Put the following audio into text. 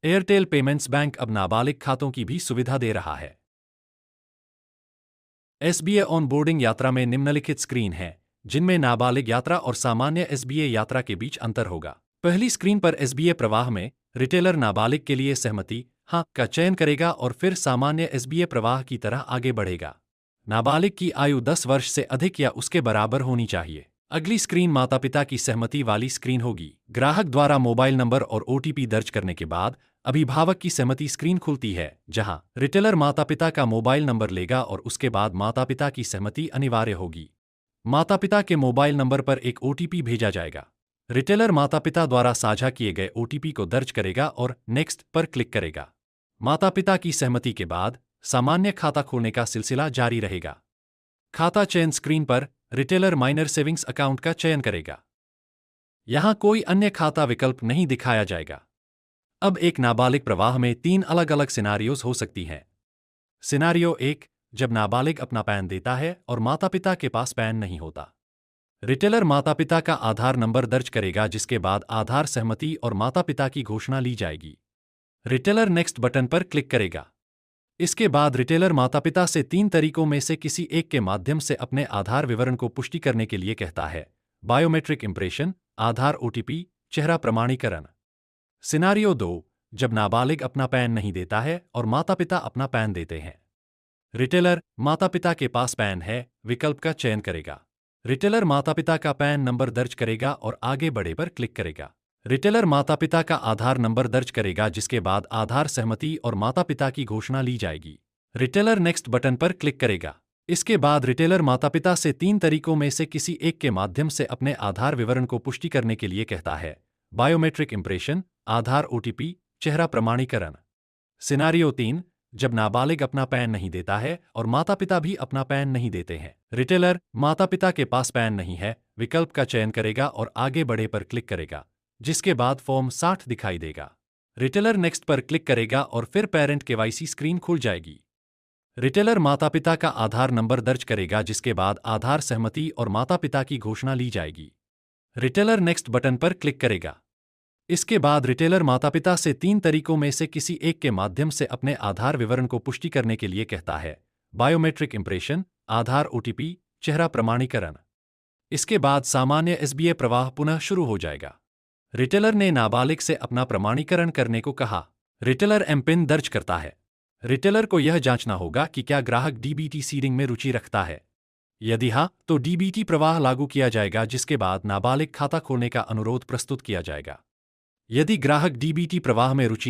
Airtel payments bank अब नाबालिग खातों की भी सुविधा दे रहा है। एसबीए ऑनबोर्डिंग यात्रा में निम्नलिखित स्क्रीन हैं, जिनमें नाबालिग यात्रा और सामान्य एसबीए यात्रा के बीच अंतर होगा। पहली स्क्रीन पर एसबीए प्रवाह में रिटेलर नाबालिग के लिए सहमति हाँ का चयन करेगा और फिर सामान्य एसबीए प्रवाह की तरह आगे बढ़ेगा। नाबालिग की आयु 10 वर्ष से अधिक या उसके बराबर होनी चाहिए। अगली स्क्रीन माता पिता की सहमति वाली स्क्रीन होगी। ग्राहक द्वारा मोबाइल नंबर और ओटीपी दर्ज करने के बाद अभिभावक की सहमति स्क्रीन खुलती है, जहां रिटेलर माता पिता का मोबाइल नंबर लेगा और उसके बाद माता पिता की सहमति अनिवार्य होगी। माता पिता के मोबाइल नंबर पर एक ओटीपी भेजा जाएगा। रिटेलर माता पिता द्वारा साझा किए गए ओटीपी को दर्ज करेगा और नेक्स्ट पर क्लिक करेगा। माता पिता की सहमति के बाद सामान्य खाता खोलने का सिलसिला जारी रहेगा। खाता चयन स्क्रीन पर रिटेलर माइनर सेविंग्स अकाउंट का चयन करेगा। यहां कोई अन्य खाता विकल्प नहीं दिखाया जाएगा। अब एक नाबालिग प्रवाह में 3 अलग अलग सिनारियोज हो सकती हैं। सिनारियो 1, जब नाबालिग अपना पैन देता है और माता पिता के पास पैन नहीं होता। रिटेलर माता पिता का आधार नंबर दर्ज करेगा, जिसके बाद आधार सहमति और माता पिता की घोषणा ली जाएगी। रिटेलर नेक्स्ट बटन पर क्लिक करेगा। इसके बाद रिटेलर माता पिता से 3 तरीकों में से किसी एक के माध्यम से अपने आधार विवरण को पुष्टि करने के लिए कहता है। बायोमेट्रिक इंप्रेशन, आधार ओटीपी, चेहरा प्रमाणीकरण। सिनारियो 2, जब नाबालिग अपना पैन नहीं देता है और माता पिता अपना पैन देते हैं। रिटेलर माता पिता के पास पैन है विकल्प का चयन करेगा। रिटेलर माता पिता का पैन नंबर दर्ज करेगा और आगे बढ़े पर क्लिक करेगा। रिटेलर माता पिता का आधार नंबर दर्ज करेगा, जिसके बाद आधार सहमति और माता पिता की घोषणा ली जाएगी। रिटेलर नेक्स्ट बटन पर क्लिक करेगा। इसके बाद रिटेलर माता पिता से 3 तरीकों में से किसी एक के माध्यम से अपने आधार विवरण को पुष्टि करने के लिए कहता है। बायोमेट्रिक इंप्रेशन, आधार ओटीपी, चेहरा प्रमाणीकरण। सिनारियो 3, जब नाबालिग अपना पैन नहीं देता है और माता पिता भी अपना पैन नहीं देते हैं। रिटेलर माता पिता के पास पैन नहीं है विकल्प का चयन करेगा और आगे बढ़े पर क्लिक करेगा, जिसके बाद फॉर्म 60 दिखाई देगा। रिटेलर नेक्स्ट पर क्लिक करेगा और फिर पेरेंट केवाईसी स्क्रीन खुल जाएगी। रिटेलर माता पिता का आधार नंबर दर्ज करेगा, जिसके बाद आधार सहमति और माता पिता की घोषणा ली जाएगी। रिटेलर नेक्स्ट बटन पर क्लिक करेगा। इसके बाद रिटेलर माता पिता से 3 तरीकों में से किसी एक के माध्यम से अपने आधार विवरण को पुष्टि करने के लिए कहता है। बायोमेट्रिक इंप्रेशन, आधार ओटीपी, चेहरा प्रमाणीकरण। इसके बाद सामान्य एसबीए प्रवाह पुनः शुरू हो जाएगा। रिटेलर ने नाबालिग से अपना प्रमाणीकरण करने को कहा। रिटेलर एमपिन दर्ज करता है। रिटेलर को यह जांचना होगा कि क्या ग्राहक डीबीटी सीडिंग में रुचि रखता है। यदि हाँ, तो डीबीटी प्रवाह लागू किया जाएगा, जिसके बाद नाबालिग खाता खोलने का अनुरोध प्रस्तुत किया जाएगा। यदि ग्राहक डीबीटी प्रवाह में रुचि